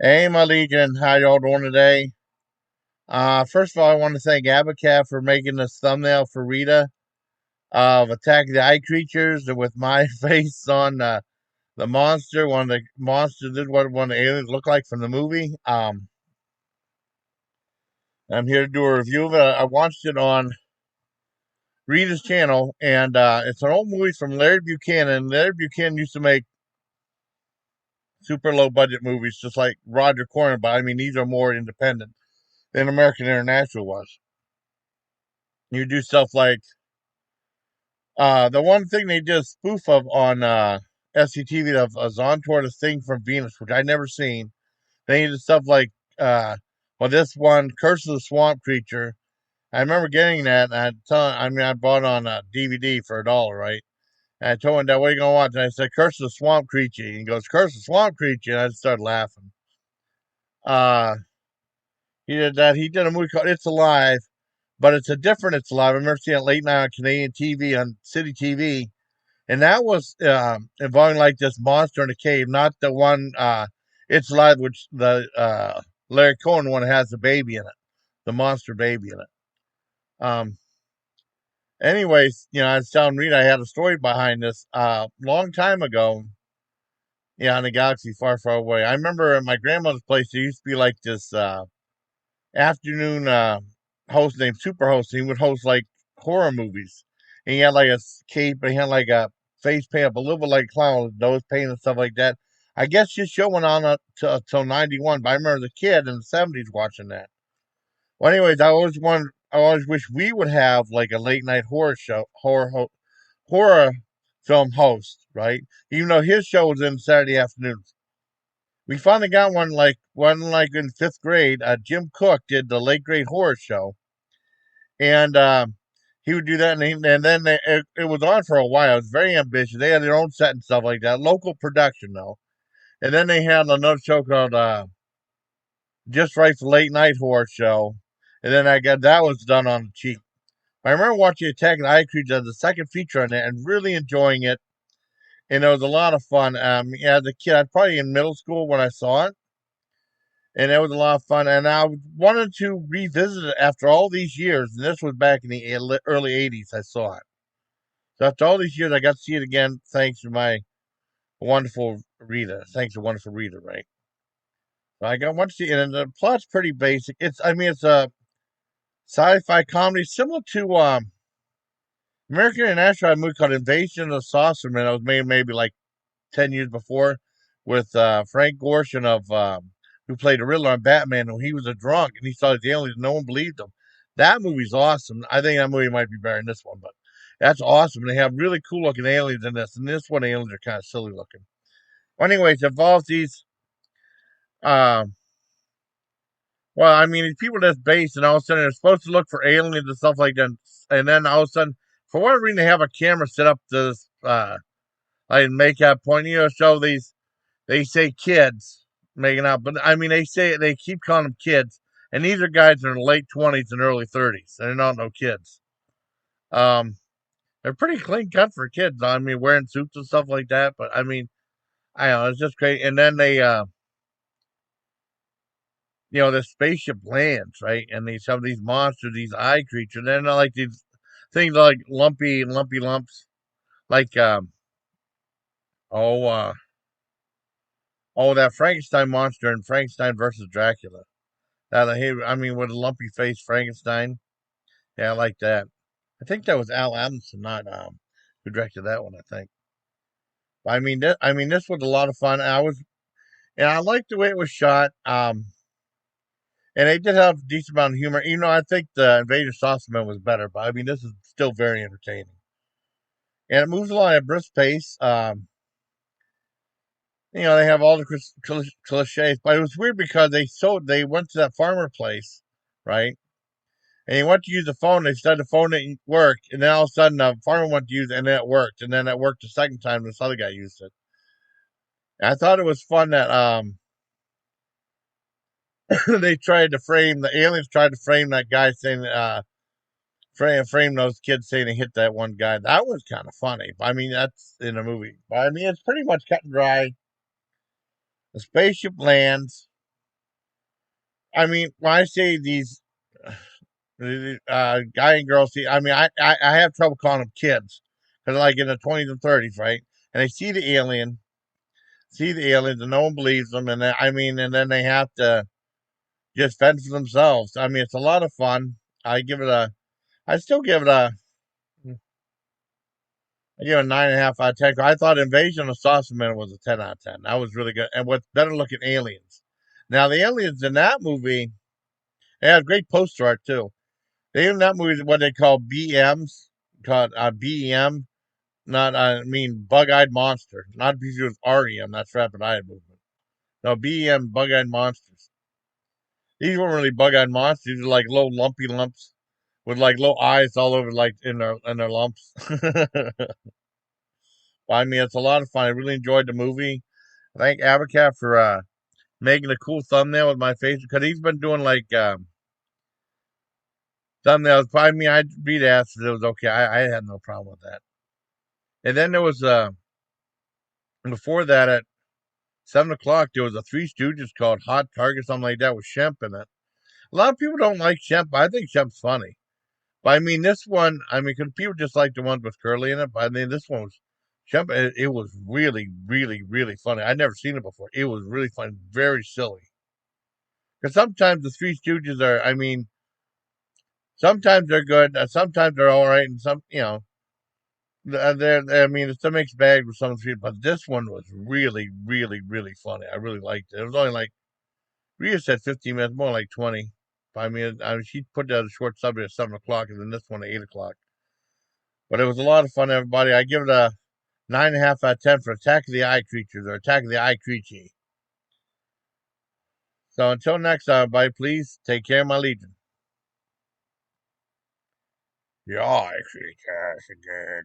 Hey, my Legion, how y'all doing today? First of all, I want to thank Abacat for making this thumbnail for Rita of Attack of the Eye Creatures with my face on the monster. One of the monsters did what one of the aliens looked like from the movie. I'm here to do a review of it. I watched it on Rita's channel, and it's an old movie from Larry Buchanan. Larry Buchanan used to make super low budget movies, just like Roger Corman, but I mean, these are more independent than American International was. You do stuff like the one thing they did a spoof of on SCTV of Zontor, the thing from Venus, which I never seen. They did stuff like this one, Curse of the Swamp Creature. I remember getting that, and I bought it on a DVD for $1, right? And I told him that, what are you gonna watch? And I said, Curse of the Swamp Creature. And he goes, Curse of the Swamp Creature, and I just started laughing. Uh, he did that. He did a movie called It's Alive, but it's a different It's Alive. I remember seeing it late night on Canadian TV on City TV, and that was involving like this monster in a cave, not the one It's Live, which the Larry Cohen one has the baby in it, the monster baby in it. Um, anyways, I was telling Rita I had a story behind this long time ago. Yeah, in a galaxy far, far away. I remember at my grandmother's place there used to be like this afternoon host named Superhost. He would host like horror movies. And he had like a cape, and he had like a face paint up a little bit like a clown with nose paint and stuff like that. I guess his show went on up till 91, but I remember the kid in the 70s watching that. Well, anyways, I always wish we would have like a late night horror show, horror film host, right? Even though his show was in Saturday afternoons. We finally got one like in fifth grade. Jim Cook did the late grade horror show, and he would do that, and then it was on for a while. It was very ambitious. They had their own set and stuff like that, local production though. And then they had another show called Just Right for Late Night Horror Show, and then I got that was done on the cheap. I remember watching Attack of the Eye Creatures as the second feature on it and really enjoying it, and it was a lot of fun. Yeah, as a kid, I was probably in middle school when I saw it, and it was a lot of fun. And I wanted to revisit it after all these years, and this was back in the early '80s. I saw it. So after all these years, I got to see it again, thanks to my wonderful Rita. Thanks to wonderful Rita, right? So I got one to see it, and the plot's pretty basic. It's a sci-fi comedy similar to American International had a movie called Invasion of the Saucermen. That was made maybe like 10 years before with Frank Gorshin of who played the Riddler on Batman. And he was a drunk and he saw the aliens. No one believed him. That movie's awesome. I think that movie might be better than this one, but that's awesome. They have really cool looking aliens in this, and this one aliens are kind of silly looking. Well, anyways, it involves these. Uh, well, I mean, these people that's based, and all of a sudden they're supposed to look for aliens and stuff like that, and then all of a sudden, for whatever reason, they have a camera set up to this, like make that point, show these. They say kids making out, but I mean, they keep calling them kids, and these are guys in their late 20s and early 30s. They're not no kids. Um, they're pretty clean cut for kids. I mean, wearing suits and stuff like that. But I mean, I don't know, it's just great. And then the spaceship lands, right? And they have these monsters, these eye creatures. And then like these things like lumpy lumps, like oh, uh, that Frankenstein monster in Frankenstein versus Dracula. I mean, with a lumpy face Frankenstein. Yeah, I like that. I think that was Al Adamson, not who directed that one. I think. But this was a lot of fun. And I liked the way it was shot. And they did have a decent amount of humor. I think the Invader Sauceman was better, but I mean, this is still very entertaining. And it moves along at a brisk pace. They have all the cliches, but it was weird because they went to that farmer place, right? And he went to use the phone. They said the phone didn't work, and then all of a sudden the farmer went to use it, and then it worked, and then it worked the second time. This other guy used it. And I thought it was fun that the aliens tried to frame that guy saying frame those kids saying they hit that one guy. That was kind of funny. I mean, that's in a movie. But I mean, it's pretty much cut and dry. The spaceship lands. I mean, when I say these guy and girl see, I mean, I have trouble calling them kids because like in the 20s and 30s, right? And they see the aliens, and no one believes them, and I mean, and then they have to just fend for themselves. I mean, it's a lot of fun. I give it a, I still give it a, I give it a 9.5 out of 10. I thought Invasion of Saucer Man was a 10 out of 10. That was really good, and with better looking aliens. Now the aliens in that movie, they had great poster art too. They in that movie what they call BMs, called BEM, not I mean bug-eyed monster, not because it was REM. That's rapid eye movement. No BEM, bug-eyed monsters. These weren't really bug-eyed monsters. These were like little lumpy lumps with like little eyes all over, like in their lumps. I mean, it's a lot of fun. I really enjoyed the movie. Thank Abacat for making a cool thumbnail with my face because he's been doing like thumbnails. I mean, I beat ass. It was okay. I had no problem with that. And then there was before that at 7 o'clock there was a Three Stooges called Hot Target, something like that with Shemp in it. A lot of people don't like Shemp, but I think Shemp's funny. But I mean, this one, I mean, because people just like the ones with Curly in it. But I mean, this one was Shemp. It was really, really, really funny. I'd never seen it before. It was really funny, very silly. Because sometimes the Three Stooges are, I mean, sometimes they're good, sometimes they're all right, and some, I mean, it's a mixed bag with some people, but this one was really, really, really funny. I really liked it. It was only like Rhea said 15 minutes, more like 20. I mean, she put that a short subject at 7 o'clock, and then this one at 8 o'clock. But it was a lot of fun, everybody. I give it a 9.5 out of 10 for Attack of the Eye Creatures or Attack of the Eye Creature. So until next time, everybody, please take care, my legion. The Eye Creatures again.